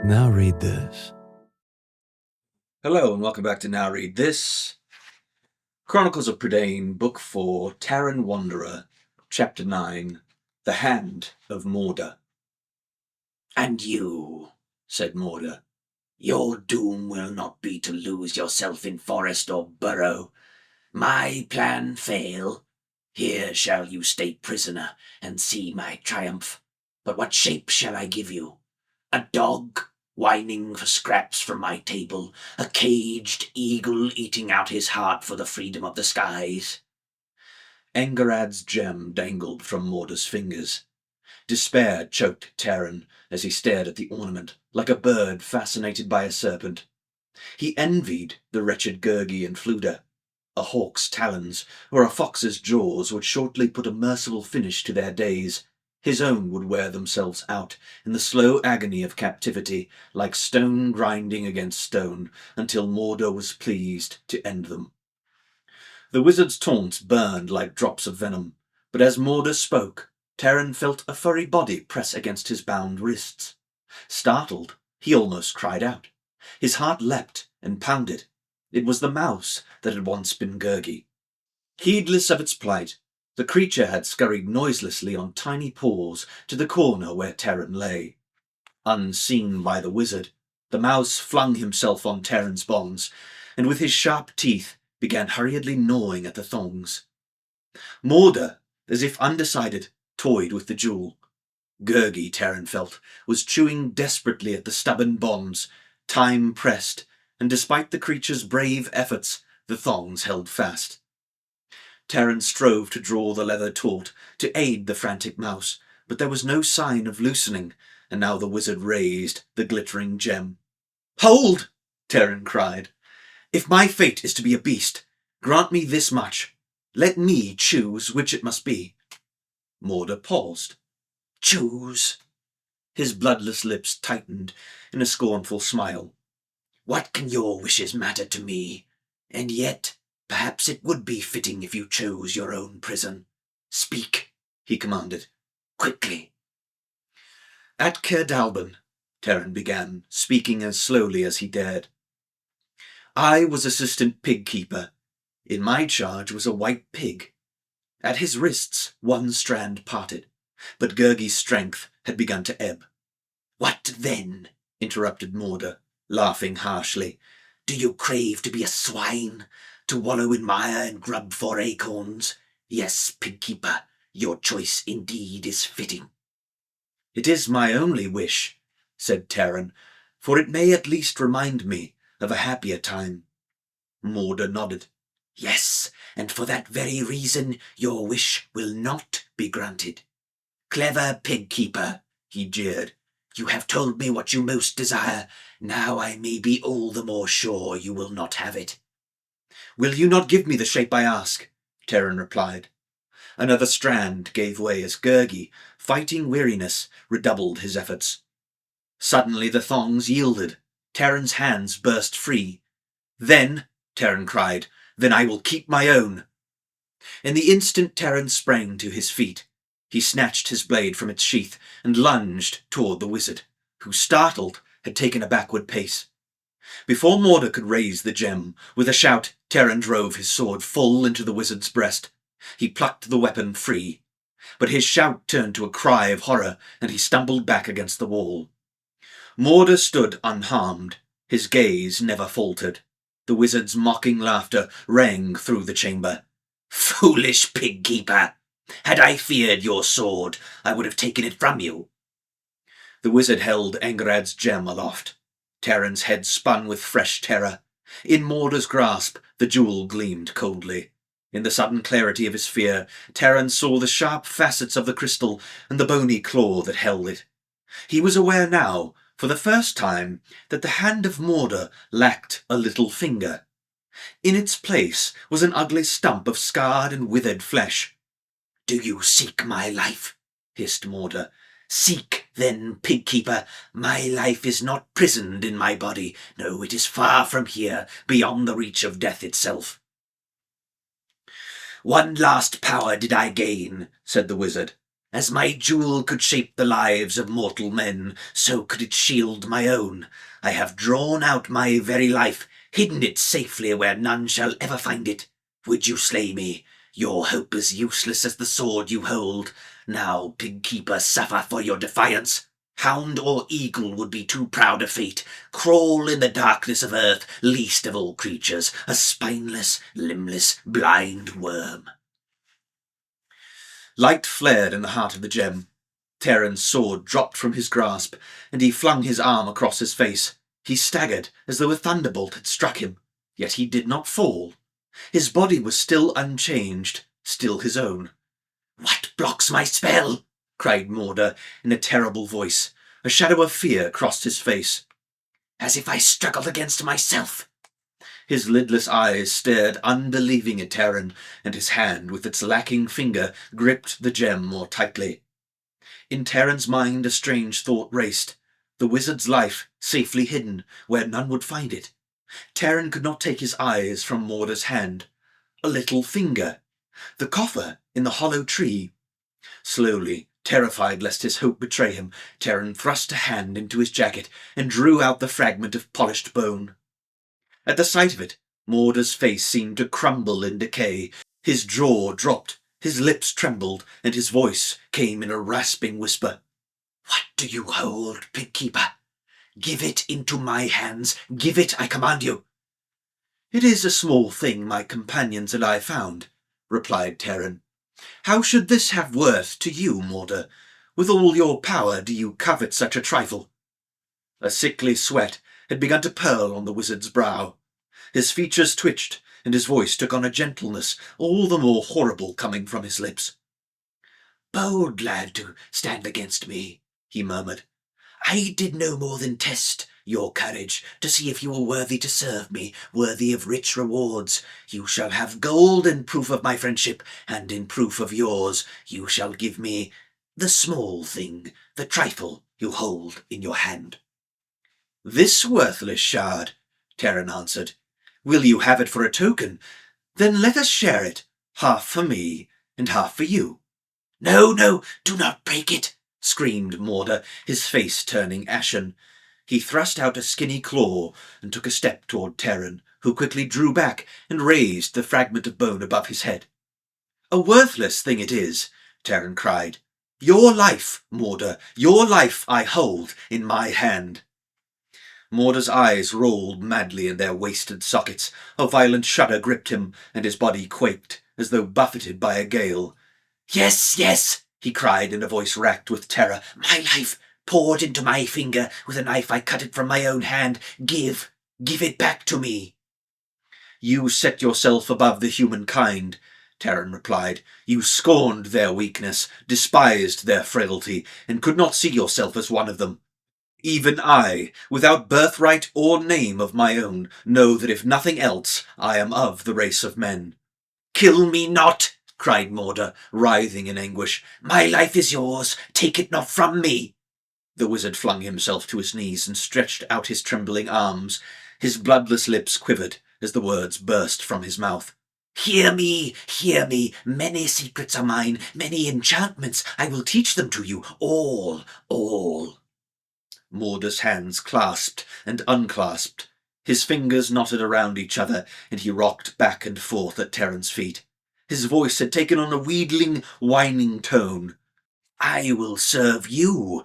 Now read this. Hello and welcome back to Now Read This. Chronicles of Prydain, Book 4, Taran Wanderer, Chapter 9, The Hand of Mordor. "And you," said Mordor, "your doom will not be to lose yourself in forest or burrow. My plan fail, here shall you stay prisoner and see my triumph. But what shape shall I give you? A dog whining for scraps from my table, a caged eagle eating out his heart for the freedom of the skies?" Engerad's gem dangled from Mordor's fingers. Despair choked Taran as he stared at the ornament, like a bird fascinated by a serpent. He envied the wretched Gurgi and Fluda. A hawk's talons or a fox's jaws would shortly put a merciful finish to their days. His own would wear themselves out in the slow agony of captivity, like stone grinding against stone, until Mordor was pleased to end them. The wizard's taunts burned like drops of venom, but as Mordor spoke, Taran felt a furry body press against his bound wrists. Startled, he almost cried out. His heart leapt and pounded. It was the mouse that had once been Gurgi. Heedless of its plight, the creature had scurried noiselessly on tiny paws to the corner where Taran lay. Unseen by the wizard, the mouse flung himself on Taran's bonds, and with his sharp teeth began hurriedly gnawing at the thongs. Mordor, as if undecided, toyed with the jewel. Gurgi, Taran felt, was chewing desperately at the stubborn bonds. Time pressed, and despite the creature's brave efforts, the thongs held fast. Taran strove to draw the leather taut to aid the frantic mouse, but there was no sign of loosening, and now the wizard raised the glittering gem. "Hold!" Taran cried. "If my fate is to be a beast, grant me this much. Let me choose which it must be." Mordor paused. "Choose?" His bloodless lips tightened in a scornful smile. "What can your wishes matter to me? And yet, perhaps it would be fitting if you chose your own prison. Speak," he commanded. "Quickly." "At Cerdalban," Taran began, speaking as slowly as he dared. "I was assistant pig keeper. In my charge was a white pig. At his wrists one strand parted, but Gurgi's strength had begun to ebb." "What then?" interrupted Mordor, laughing harshly. "Do you crave to be a swine, to wallow in mire and grub for acorns? Yes, pig-keeper, your choice indeed is fitting." "It is my only wish," said Taran, "for it may at least remind me of a happier time." Mordor nodded. "Yes, and for that very reason your wish will not be granted. Clever pig-keeper," he jeered. "You have told me what you most desire. Now I may be all the more sure you will not have it." "Will you not give me the shape I ask?" Taran replied. Another strand gave way as Gurgi, fighting weariness, redoubled his efforts. Suddenly the thongs yielded. Taran's hands burst free. "Then," Taran cried, "then I will keep my own." In the instant Taran sprang to his feet. He snatched his blade from its sheath and lunged toward the wizard, who, startled, had taken a backward pace. Before Mordor could raise the gem, with a shout, Taran drove his sword full into the wizard's breast. He plucked the weapon free, but his shout turned to a cry of horror, and he stumbled back against the wall. Mordor stood unharmed. His gaze never faltered. The wizard's mocking laughter rang through the chamber. "Foolish pig-keeper! Had I feared your sword, I would have taken it from you." The wizard held Engerad's gem aloft. Taran's head spun with fresh terror. In Mordor's grasp, the jewel gleamed coldly. In the sudden clarity of his fear, Taran saw the sharp facets of the crystal and the bony claw that held it. He was aware now, for the first time, that the hand of Mordor lacked a little finger. In its place was an ugly stump of scarred and withered flesh. "Do you seek my life?" hissed Mordor. "Seek, then, pig-keeper. My life is not prisoned in my body. No, it is far from here, beyond the reach of death itself." One last power did I gain, said the wizard. As my jewel could shape the lives of mortal men, so could it shield my own. I have drawn out my very life, hidden it safely where none shall ever find it. Would you slay me? Your hope is useless as the sword you hold. Now, pig-keeper, suffer for your defiance. Hound or eagle would be too proud a fate. Crawl in the darkness of earth, least of all creatures, a spineless, limbless, blind worm. Light flared in the heart of the gem. Taran's sword dropped from his grasp, and he flung his arm across his face. He staggered as though a thunderbolt had struck him, yet he did not fall. His body was still unchanged, still his own. "What blocks my spell?" cried Morda in a terrible voice. A shadow of fear crossed his face. "As if I struggled against myself." His lidless eyes stared unbelieving at Taran, and his hand, with its lacking finger, gripped the gem more tightly. In Taran's mind a strange thought raced. The wizard's life, safely hidden, where none would find it. Taran could not take his eyes from Morda's hand. A little finger. The coffer in the hollow tree. Slowly, terrified lest his hope betray him, Taran thrust a hand into his jacket and drew out the fragment of polished bone. At the sight of it, Morda's face seemed to crumble in decay. His jaw dropped, his lips trembled, and his voice came in a rasping whisper. "What do you hold, pig-keeper? Give it into my hands. Give it, I command you." "It is a small thing my companions and I found," replied Taran. "How should this have worth to you, Morda? With all your power, do you covet such a trifle?" A sickly sweat had begun to pearl on the wizard's brow. His features twitched, and his voice took on a gentleness all the more horrible coming from his lips. "Bold lad to stand against me," he murmured. "I did no more than test your courage, to see if you were worthy to serve me, worthy of rich rewards. You shall have gold in proof of my friendship, and in proof of yours you shall give me the small thing, the trifle you hold in your hand." "This worthless shard," Taran answered. "Will you have it for a token? Then let us share it, half for me and half for you." "No, no, do not break it," screamed Morda, his face turning ashen. He thrust out a skinny claw and took a step toward Taran, who quickly drew back and raised the fragment of bone above his head. "A worthless thing it is," Taran cried. "Your life, Morda, your life I hold in my hand." Morda's eyes rolled madly in their wasted sockets. A violent shudder gripped him, and his body quaked, as though buffeted by a gale. "Yes, yes," he cried in a voice racked with terror. "My life, poured into my finger. With a knife I cut it from my own hand. Give it back to me." "You set yourself above the human kind," Taran replied. "You scorned their weakness, despised their frailty, and could not see yourself as one of them. Even I, without birthright or name of my own, know that if nothing else, I am of the race of men." "Kill me not," cried Morda, writhing in anguish. "My life is yours. Take it not from me." The wizard flung himself to his knees and stretched out his trembling arms. His bloodless lips quivered as the words burst from his mouth. Hear me, hear me. Many secrets are mine, many enchantments. I will teach them to you, all, all." Morda's hands clasped and unclasped. His fingers knotted around each other, and he rocked back and forth at Taran's feet. His voice had taken on a wheedling, whining tone. "I will serve you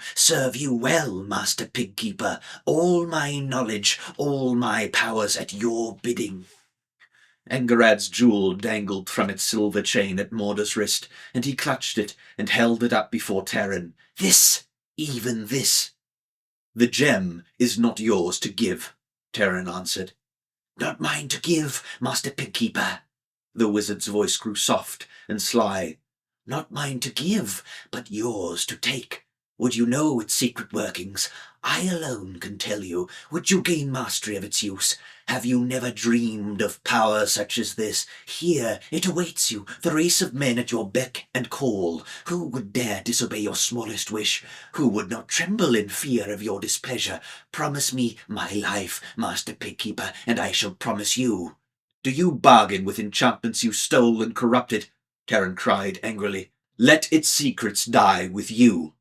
well, Master Pig-keeper. All my knowledge, all my powers at your bidding." Engerad's jewel dangled from its silver chain at Morda's wrist, and he clutched it and held it up before Taran. "This, even this." "The gem is not yours to give," Taran answered. "Not mine to give, Master Pig-keeper." The wizard's voice grew soft and sly. "Not mine to give, but yours to take. Would you know its secret workings? I alone can tell you. Would you gain mastery of its use? Have you never dreamed of power such as this? Here it awaits you, the race of men at your beck and call. Who would dare disobey your smallest wish? Who would not tremble in fear of your displeasure? Promise me my life, Master Pig-keeper, and I shall promise you Do you bargain with enchantments you stole and corrupted? Taran cried angrily. Let its secrets die with you.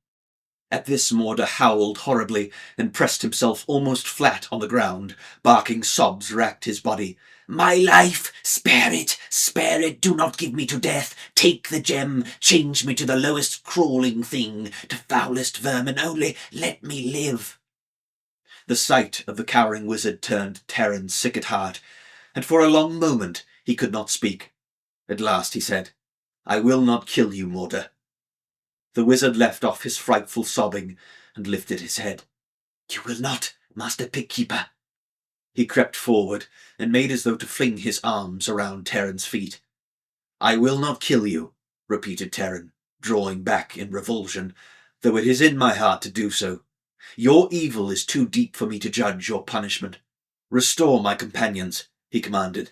At this, Morda howled horribly and pressed himself almost flat on the ground. Barking sobs racked his body. My life! Spare it! Spare it! Do not give me to death! Take the gem! Change me to the lowest crawling thing, to foulest vermin, only let me live! The sight of the cowering wizard turned Taran sick at heart, and for a long moment he could not speak. At last he said, I will not kill you, Morda. The wizard left off his frightful sobbing and lifted his head. You will not, Master Pigkeeper. He crept forward and made as though to fling his arms around Taran's feet. I will not kill you, repeated Taran, drawing back in revulsion, though it is in my heart to do so. Your evil is too deep for me to judge your punishment. Restore my companions, he commanded.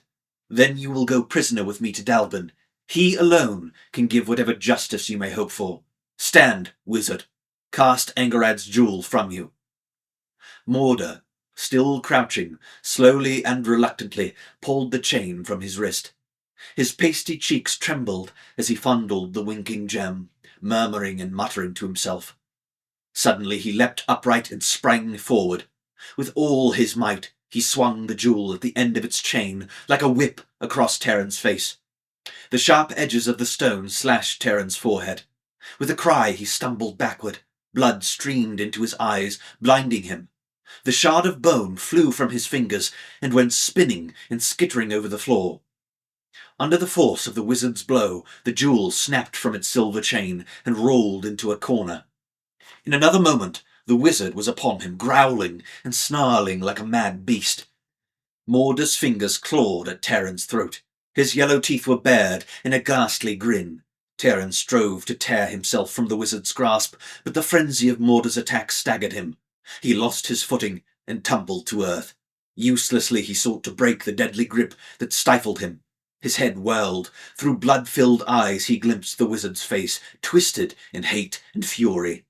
Then you will go prisoner with me to Dalbin. He alone can give whatever justice you may hope for. Stand, wizard. Cast Angarad's jewel from you. Morda, still crouching, slowly and reluctantly pulled the chain from his wrist. His pasty cheeks trembled as he fondled the winking gem, murmuring and muttering to himself. Suddenly he leapt upright and sprang forward. With all his might, he swung the jewel at the end of its chain like a whip across Taran's face. The sharp edges of the stone slashed Taran's forehead. With a cry he stumbled backward. Blood streamed into his eyes, blinding him. The shard of bone flew from his fingers and went spinning and skittering over the floor. Under the force of the wizard's blow, the jewel snapped from its silver chain and rolled into a corner. In another moment, the wizard was upon him, growling and snarling like a mad beast. Morda's fingers clawed at Taran's throat. His yellow teeth were bared in a ghastly grin. Taran strove to tear himself from the wizard's grasp, but the frenzy of Morda's attack staggered him. He lost his footing and tumbled to earth. Uselessly he sought to break the deadly grip that stifled him. His head whirled. Through blood-filled eyes he glimpsed the wizard's face, twisted in hate and fury.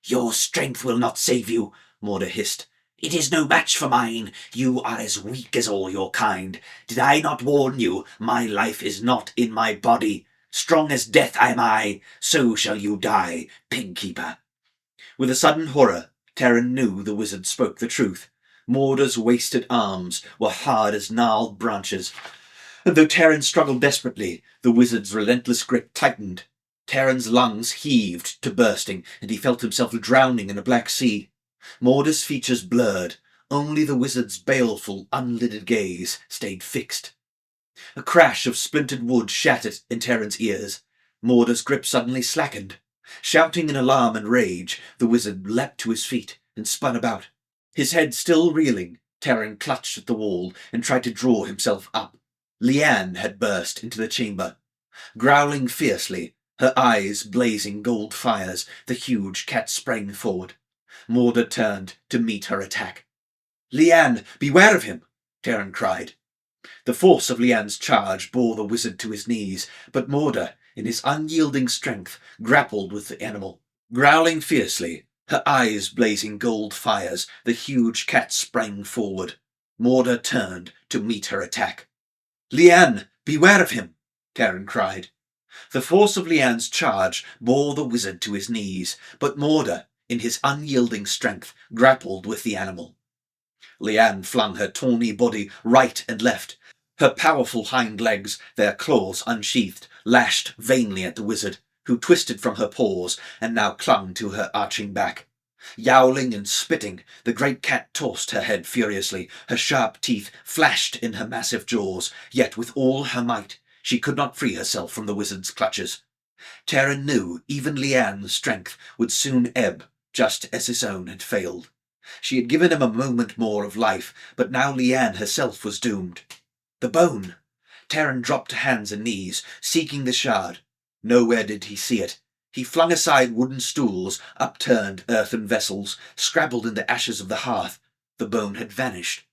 Your strength will not save you, Morda hissed. It is no match for mine. You are as weak as all your kind. Did I not warn you? My life is not in my body. Strong as death am I. So shall you die, Pigkeeper. With a sudden horror, Taran knew the wizard spoke the truth. Morda's wasted arms were hard as gnarled branches. And though Taran struggled desperately, the wizard's relentless grip tightened. Taran's lungs heaved to bursting, and he felt himself drowning in a black sea. Morda's features blurred. Only the wizard's baleful, unlidded gaze stayed fixed. A crash of splintered wood shattered in Taran's ears. Morda's grip suddenly slackened. Shouting in alarm and rage, the wizard leapt to his feet and spun about. His head still reeling, Taran clutched at the wall and tried to draw himself up. Leanne had burst into the chamber. Growling fiercely, her eyes blazing gold fires, the huge cat sprang forward. Morda turned to meet her attack. Leanne, beware of him, Taran cried. The force of Leanne's charge bore the wizard to his knees, but Morda, in his unyielding strength, grappled with the animal. Growling fiercely, her eyes blazing gold fires, the huge cat sprang forward. Morda turned to meet her attack. Leanne, beware of him, Taran cried. The force of Leanne's charge bore the wizard to his knees, but Morda, in his unyielding strength, grappled with the animal. Leanne flung her tawny body right and left. Her powerful hind legs, their claws unsheathed, lashed vainly at the wizard, who twisted from her paws and now clung to her arching back. Yowling and spitting, the great cat tossed her head furiously. Her sharp teeth flashed in her massive jaws, yet with all her might she could not free herself from the wizard's clutches. Taran knew even Leanne's strength would soon ebb, just as his own had failed. She had given him a moment more of life, but now Leanne herself was doomed. The bone! Taran dropped to hands and knees, seeking the shard. Nowhere did he see it. He flung aside wooden stools, upturned earthen vessels, scrabbled in the ashes of the hearth. The bone had vanished.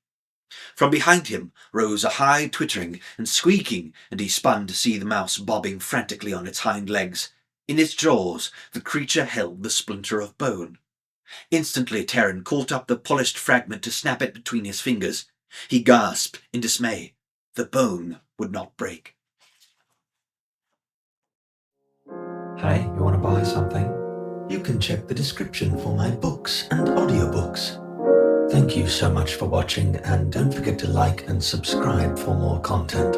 From behind him rose a high twittering and squeaking, and he spun to see the mouse bobbing frantically on its hind legs. In its jaws the creature held the splinter of bone. Instantly Taran caught up the polished fragment to snap it between his fingers. He gasped in dismay. the bone would not break. Hey, you want to buy something? You can check the description for my books and audiobooks. Thank you so much for watching, and don't forget to like and subscribe for more content.